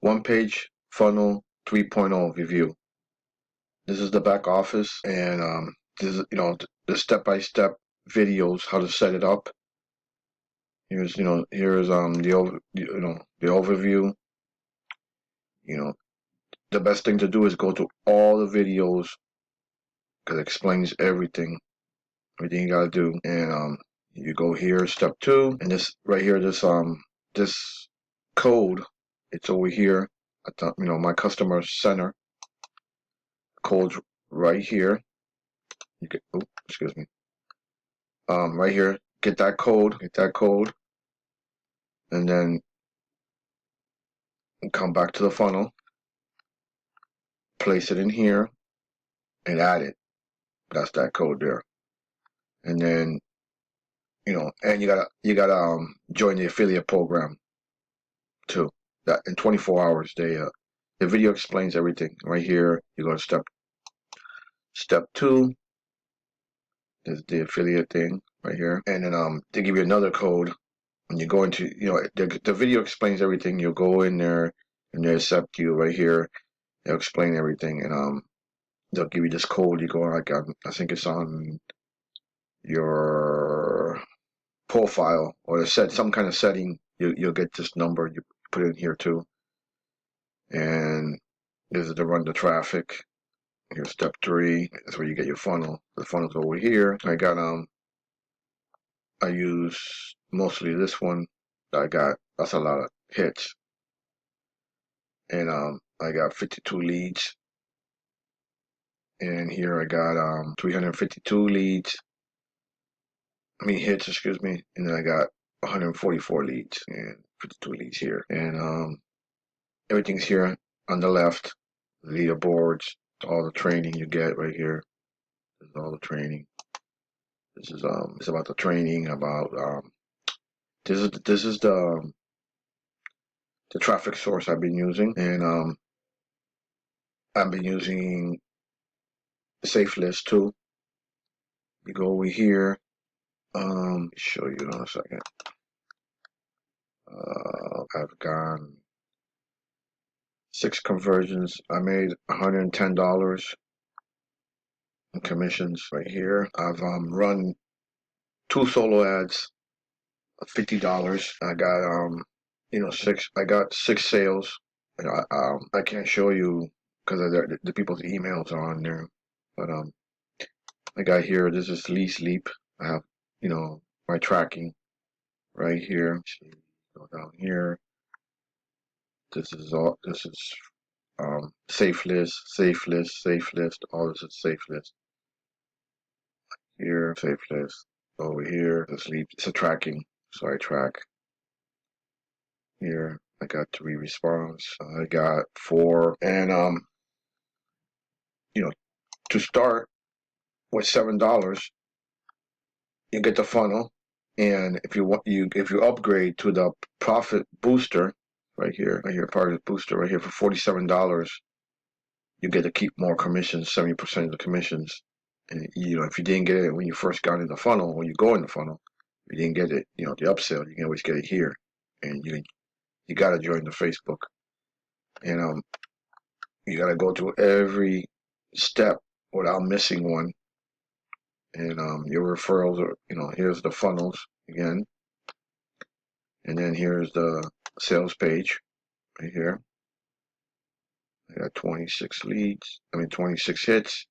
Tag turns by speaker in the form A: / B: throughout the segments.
A: One page funnel 3.0 review. This is the back office, and this is the step-by-step videos how to set it up. Here's the overview. The best thing to do is go to all the videos because it explains everything you gotta do. And you go here, step 2, and this right here, this code, it's over here at the my customer center. Code's right here. You get, oh, excuse me. Right here, get that code, and then come back to the funnel, place it in here, and add it. That's that code there. And then and you gotta join the affiliate program too. That in 24 hours, the video explains everything. Right here, you go to step 2. There's the affiliate thing right here, and then they give you another code. When you go into the video explains everything. You'll go in there, and they accept you right here. They'll explain everything, and they'll give you this code. You go like I think it's on your profile or set some kind of setting. You'll get this number. You put it in here too, and this is to run the traffic. Here's step 3. That's where you get your funnel. The funnel's over here. I use mostly this one. That's a lot of hits, and I got 52 leads. And here I got 352 leads. Hits, excuse me. And then I got 144 leads and 52 leads here. And everything's here on the left. Leaderboards, all the training you get right here. This is all the training. This is it's about the training about this is the traffic source I've been using, and I've been using SafeList too. You go over here. Show you in a second. I've gone 6 conversions. I made $110 in commissions right here. I've run 2 solo ads, $50. I got 6. I got 6 sales. I can't show you because the people's emails are on there, but I got here. This is Lee Sleep. I have my tracking right here. Go down here. This is SafeList, all this is SafeList. Here, SafeList. Over here, the sleep, it's a tracking, so I track. Here, I got 3 response. I got 4, and to start with $7, you get the funnel, and if you upgrade to the profit booster, right here, part of the booster right here for $47, you get to keep more commissions, 70% of the commissions. And if you didn't get it when you first got in the funnel, when you go in the funnel, if you didn't get it, the upsell, you can always get it here. And you gotta join the Facebook. And you gotta go through every step without missing one. And your referrals are, here's the funnels again. And then here's the sales page right here. I got 26 hits.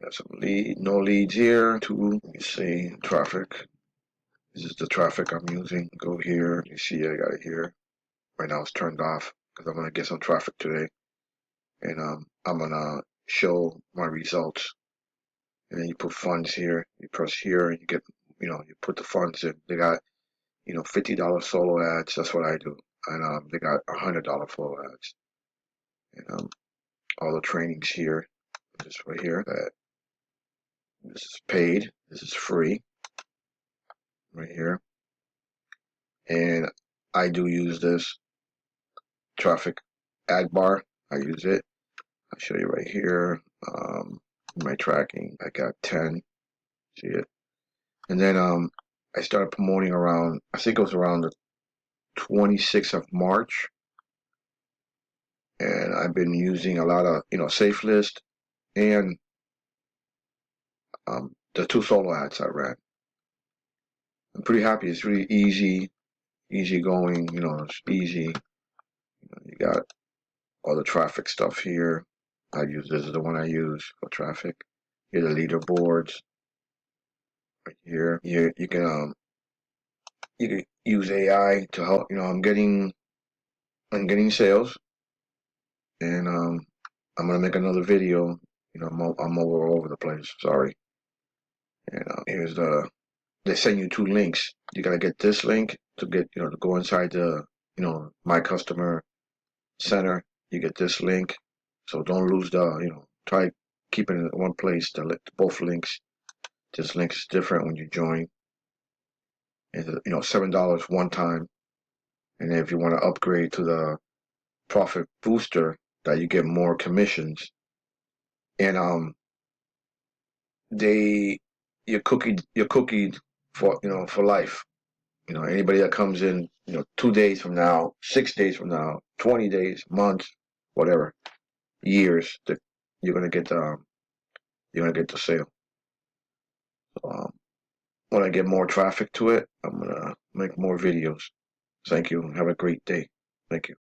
A: Got some no leads here. 2, let me see, traffic. This is the traffic I'm using. Go here. You see, I got it here. Right now it's turned off because I'm gonna get some traffic today, and I'm gonna show my results. And then you put funds here. You press here, and you get, you put the funds in. They got, $50 solo ads. That's what I do, and they got $100 flow ads, and all the trainings here. This right here. This is paid. This is free. Right here, and I do use this traffic ad bar. I use it. I'll show you right here. My tracking, I got 10. See it? And then I started promoting around, I think it was around the 26th of March. and I've been using a lot of SafeList and the 2 solo ads I ran. I'm pretty happy. It's really easy going. It's easy. You got all the traffic stuff here. This is the one I use for traffic. Here are the leaderboards right here. You can use AI to help. I'm getting sales, and I'm gonna make another video. I'm all over the place. Sorry. And here's they send you 2 links. You gotta get this link to get to go inside the my customer center. You get this link, so don't lose try keeping it in one place. Both links. This link is different when you join. It's $7 one time, and then if you want to upgrade to the Profit Booster, that you get more commissions. And you're cookied for life. Anybody that comes in 2 days from now, 6 days from now, 20 days, months, whatever, years, that you're gonna get the sale. So, when I get more traffic to it, I'm gonna make more videos. Thank you. Have a great day. Thank you.